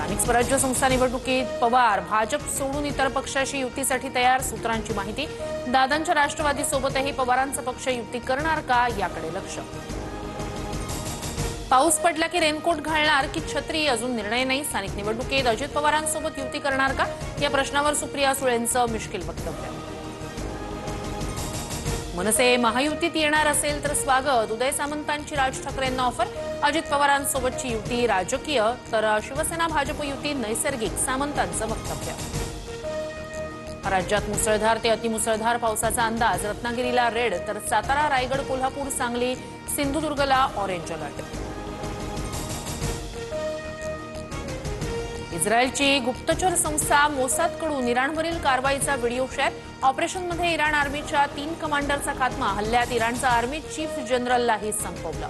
स्थानिक स्वराज्य संस्था निवडणुकीत पवार भाजप सोडून इतर पक्षाशी युतीसाठी तयार, सूत्रांची माहिती। दादांच्या राष्ट्रवादीसोबतही पवारांचा पक्ष युती करणार का याकडे लक्ष। पाऊस पडला की रेनकोट घालणार की छत्री, अजून निर्णय नाही। स्थानिक निवडणुकीत अजित पवारांसोबत युती करणार का या प्रश्नावर सुप्रिया सुळेंचं मिश्किल वक्तव्य। मनसे महायुतीत येणार असेल तर स्वागत, उदय सामंतांची राज ठाकरेंना ऑफर। अजित पवारांसोबतची युती राजकीय तर शिवसेना भाजप युती नैसर्गिक, सामंतांचं वक्तव्य। राज्यात मुसळधार ते अतिमुसळधार पावसाचा अंदाज, रत्नागिरीला रेड तर सातारा, रायगड, कोल्हापूर, सांगली, सिंधुदुर्गला ऑरेंज अलर्ट। इस्रायलची गुप्तचर संस्था मोसादकडून इराणवरील कारवाईचा व्हिडिओ शेअर। ऑपरेशनमध्ये इराण आर्मीच्या 3 कमांडरचा खात्मा, हल्ल्यात इराणचा आर्मी चीफ जनरललाही संपवलं।